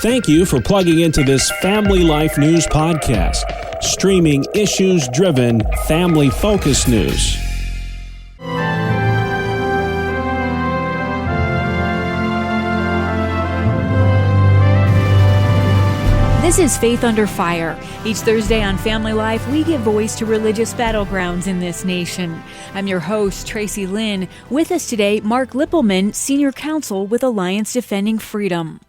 Thank you for plugging into this Family Life News podcast, streaming issues-driven, family-focused news. This is Faith Under Fire. Each Thursday on Family Life, we give voice to religious battlegrounds in this nation. I'm your host, Tracy Lynn. With us today, Mark Lippelmann, Senior Counsel with Alliance Defending Freedom.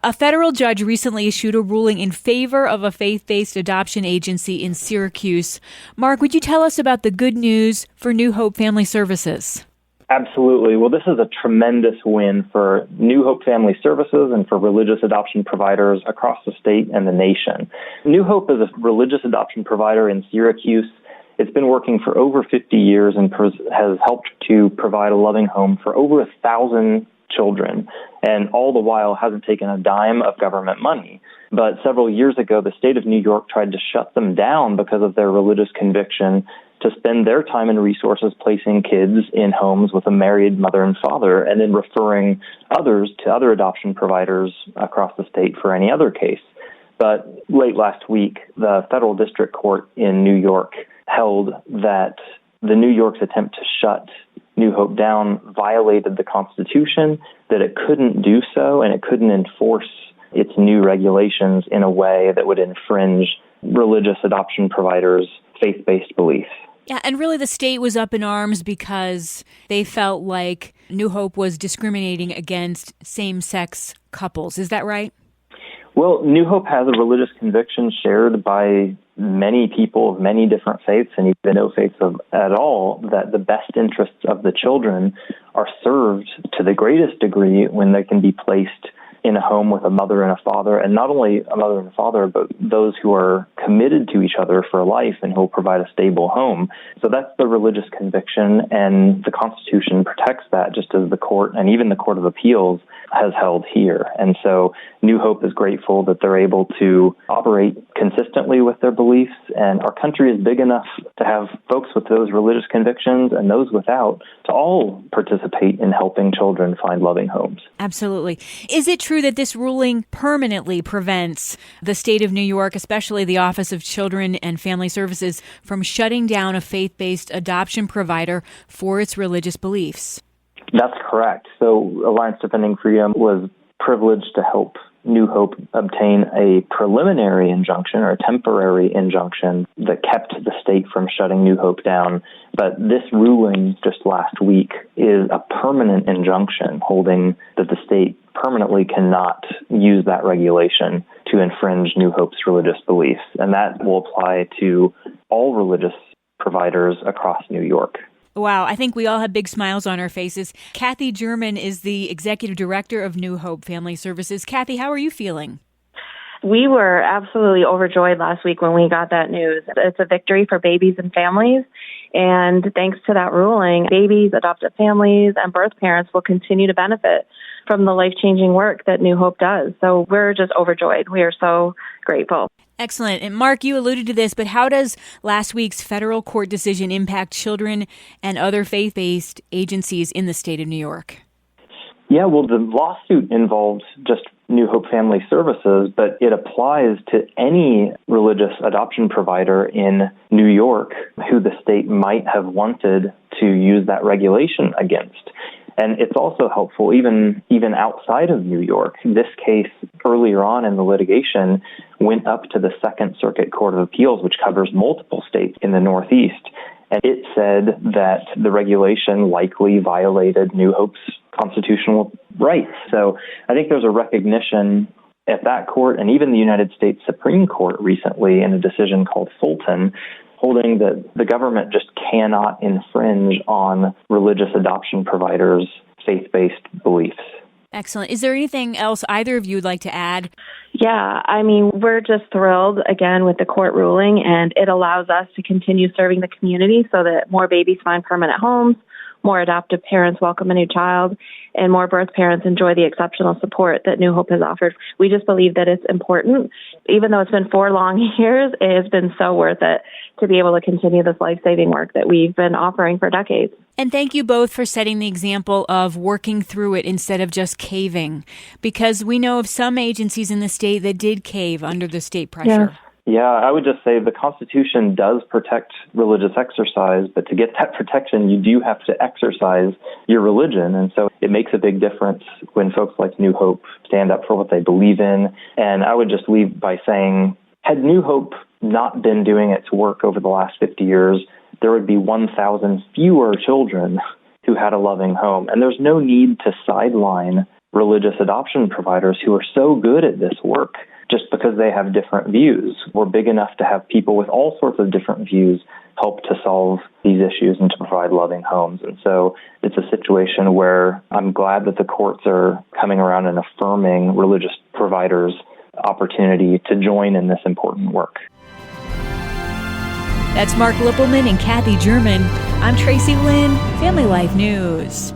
A federal judge recently issued a ruling in favor of a faith-based adoption agency in Syracuse. Mark, would you tell us about the good news for New Hope Family Services? Absolutely. Well, this is a tremendous win for New Hope Family Services and for religious adoption providers across the state and the nation. New Hope is a religious adoption provider in Syracuse. It's been working for over 50 years and has helped to provide a loving home for over 1,000 children, and all the while hasn't taken a dime of government money. But several years ago, the state of New York tried to shut them down because of their religious conviction to spend their time and resources placing kids in homes with a married mother and father and then referring others to other adoption providers across the state for any other case. But late last week, the federal district court in New York held that the New York's attempt to shut New Hope down violated the Constitution, that it couldn't do so, and it couldn't enforce its new regulations in a way that would infringe religious adoption providers' faith-based beliefs. Yeah, and really the state was up in arms because they felt like New Hope was discriminating against same-sex couples. Is that right? Well, New Hope has a religious conviction shared by many people of many different faiths, and even no faiths at all, that the best interests of the children are served to the greatest degree when they can be placed in a home with a mother and a father, and not only a mother and a father, but those who are committed to each other for life and who will provide a stable home. So that's the religious conviction, and the Constitution protects that, just as the court and even the Court of Appeals has held here. And so New Hope is grateful that they're able to operate consistently with their beliefs, and our country is big enough to have folks with those religious convictions and those without to all participate in helping children find loving homes. Absolutely. Is it true that this ruling permanently prevents the state of New York, especially the Office of Children and Family Services, from shutting down a faith-based adoption provider for its religious beliefs? That's correct. So Alliance Defending Freedom was privileged to help New Hope obtain a preliminary injunction or a temporary injunction that kept the state from shutting New Hope down. But this ruling just last week is a permanent injunction holding that the state permanently cannot use that regulation to infringe New Hope's religious beliefs. And that will apply to all religious providers across New York. Wow, I think we all have big smiles on our faces. Kathy German is the executive director of New Hope Family Services. Kathy, how are you feeling? We were absolutely overjoyed last week when we got that news. It's a victory for babies and families. And thanks to that ruling, babies, adoptive families, and birth parents will continue to benefit from the life-changing work that New Hope does. So we're just overjoyed. We are so grateful. Excellent. And Mark, you alluded to this, but how does last week's federal court decision impact children and other faith-based agencies in the state of New York? Yeah, well, the lawsuit involved just New Hope Family Services, but it applies to any religious adoption provider in New York who the state might have wanted to use that regulation against. And it's also helpful even outside of New York. This case earlier on in the litigation went up to the Second Circuit Court of Appeals, which covers multiple states in the Northeast. And it said that the regulation likely violated New Hope's constitutional rights. So I think there's a recognition at that court and even the United States Supreme Court recently in a decision called Fulton, holding that the government just cannot infringe on religious adoption providers' faith-based beliefs. Excellent. Is there anything else either of you would like to add? Yeah, we're just thrilled, again, with the court ruling, and it allows us to continue serving the community so that more babies find permanent homes, more adoptive parents welcome a new child, and more birth parents enjoy the exceptional support that New Hope has offered. We just believe that it's important. Even though it's been 4 long years, it has been so worth it to be able to continue this life-saving work that we've been offering for decades. And thank you both for setting the example of working through it instead of just caving, because we know of some agencies in the state that did cave under the state pressure. Yes. Yeah, I would just say the Constitution does protect religious exercise, but to get that protection, you do have to exercise your religion. And so it makes a big difference when folks like New Hope stand up for what they believe in. And I would just leave by saying, had New Hope not been doing its work over the last 50 years, there would be 1,000 fewer children who had a loving home. And there's no need to sideline religious adoption providers who are so good at this work just because they have different views. We're big enough to have people with all sorts of different views help to solve these issues and to provide loving homes. And so it's a situation where I'm glad that the courts are coming around and affirming religious providers' opportunity to join in this important work. That's Mark Lippelmann and Kathy German. I'm Tracy Lynn, Family Life News.